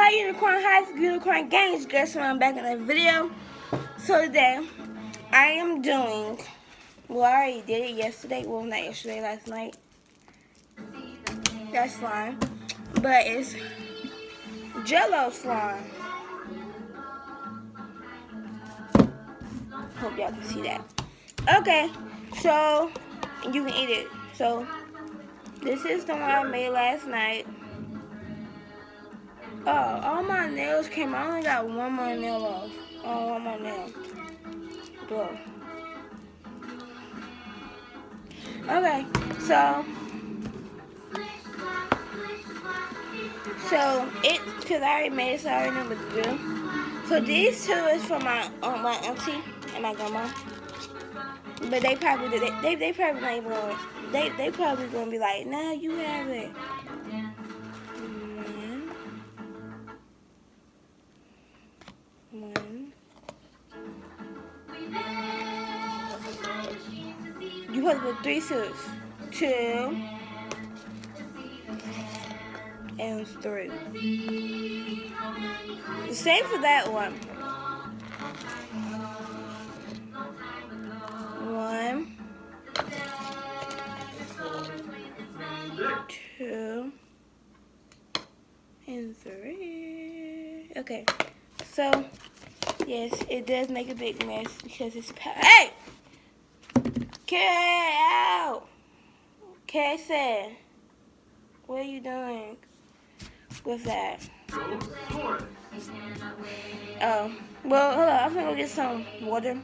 Hi Unicorn, hi Unicorn Games. Guess what? I'm back in a video. So today, I am doing, well, I already did it yesterday. Well, not yesterday, last night. That's slime. But it's Jell-o slime. Hope y'all can see that. Okay, so you can eat it. So this is the one I made last night. Oh, all my nails came. I only got one more nail off. Oh, one more nail. Bro. Okay, so it's because I already made it, so I already know what to do. So these two is for my auntie and my grandma. But they probably they probably not even gonna, they probably gonna be like, nah, you have it. One. You supposed to put 3 scissors. 2 and 3. The same for that one. 1, 2, and 3. Okay, so yes, it does make a big mess because it's hey, get out, Casey. What are you doing with that? Oh, well, hold on. I'm gonna go get some water.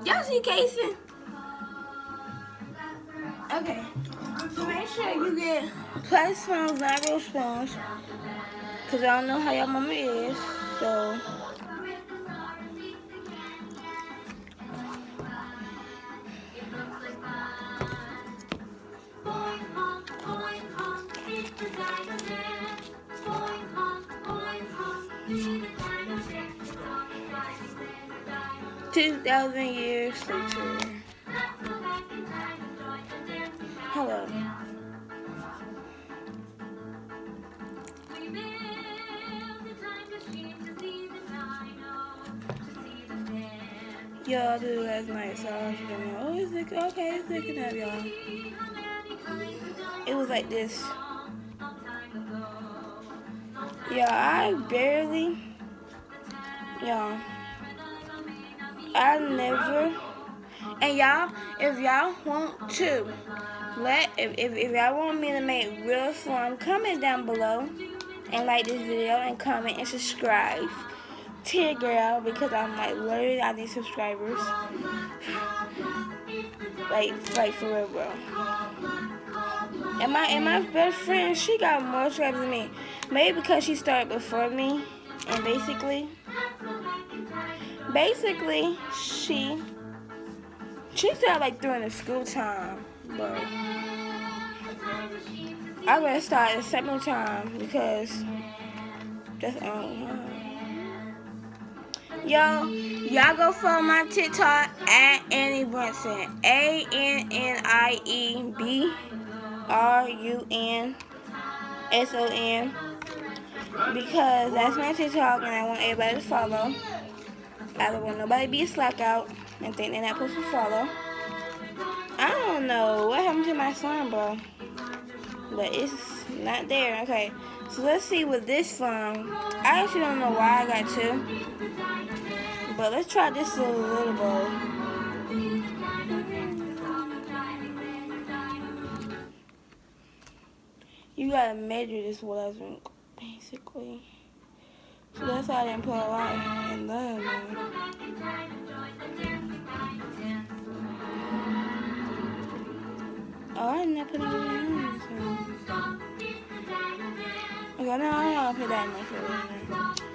Y'all see Casey? Okay. So make sure you get plastic spoons, not real spoons. Because I don't know how y'all mama is. So. "2,000 years later." Hello. Y'all do last night, so I was gonna, oh, it's looking, okay, it's looking up, y'all. It was like this. Y'all, I never, and y'all, if y'all want to, if y'all want me to make real slime, comment down below, and like this video, and comment, and subscribe to your girl, because I'm like, literally, I need subscribers, like for real, bro. And my best friend, she got more subscribers than me, maybe because she started before me, and basically, she started like during the school time, but I'm gonna start at the same time because that's y'all go follow my TikTok at Annie Brunson, ANNIEBRUNSON, because that's my TikTok and I want everybody to follow. I don't want nobody to be a slack out and think they're not supposed to follow. I don't know what happened to my slime, bro, but it's not there. Okay, so let's see with this slime. I actually don't know why I got 2, but let's try this little bowl. You gotta measure this, what I think, basically. So that's why I didn't put a lot in there. Oh, I didn't put anything in this one. Okay, no, I don't want to put that much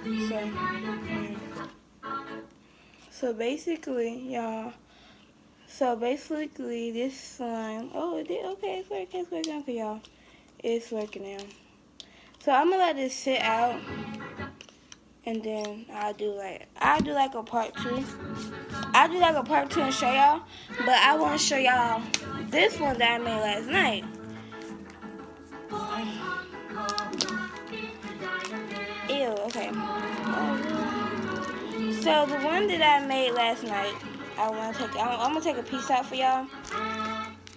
in there. So basically, y'all. So basically, this slime. Oh, it did. Okay, it's working for y'all. It's working now. So I'm gonna let this sit out, and then I'll do like a part 2. I'll do like a part 2 and show y'all. But I want to show y'all this one that I made last night. Ew. Okay. So the one that I made last night, I'm gonna take a piece out for y'all.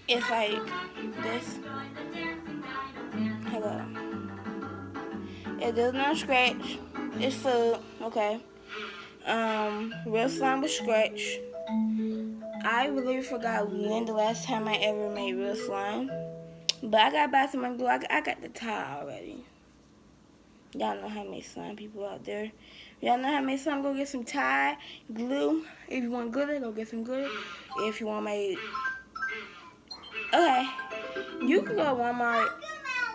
It's like this. Hello. It does not scratch. It's food. Okay. Real slime with scratch. I really forgot when the last time I ever made real slime. But I gotta buy some glue. I got the tie already. Y'all know how to make slime, people out there. Y'all know how to make slime, go get some tie, glue. If you want glitter, go get some glitter. If you want make... Okay. You can go to Walmart.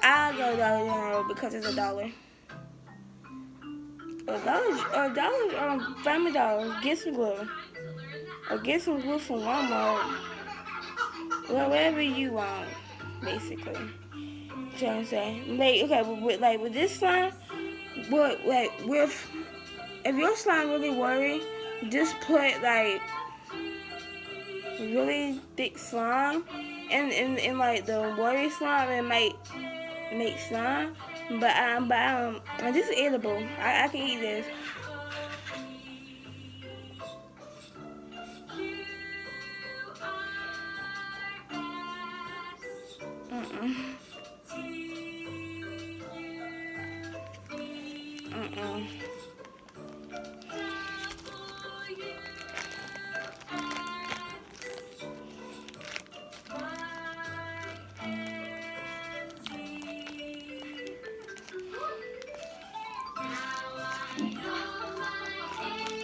I'll go to Dollar General because it's $1. Or Family Dollar. Get some glue. Or get some glue from Walmart. Well, whatever you want, basically. Trying to say, like, with this slime, if your slime really worry, just put like really thick slime, and like the worry slime, it might make slime, but this is edible. I can eat this.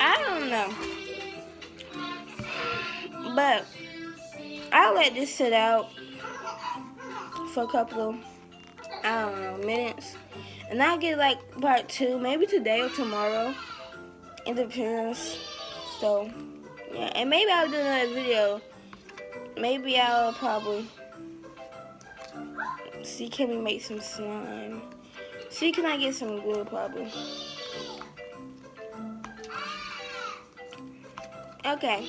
I don't know, but I'll let this sit out for a couple of, I don't know, minutes, and I'll get like part 2, maybe today or tomorrow. It depends. So yeah, and maybe I'll do another video. Maybe I'll probably see, can we make some slime? See, can I get some glue? Probably. Okay,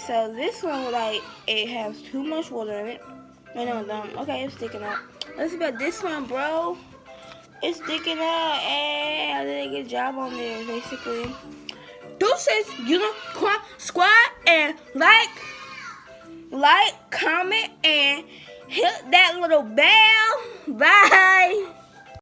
so this one, like, it has too much water in it. No. Okay, it's sticking out. Let's see about this one, bro. It's sticking out. Hey, I did a good job on this, basically. Deuces, unicorn squad, and like, comment, and hit that little bell. Bye.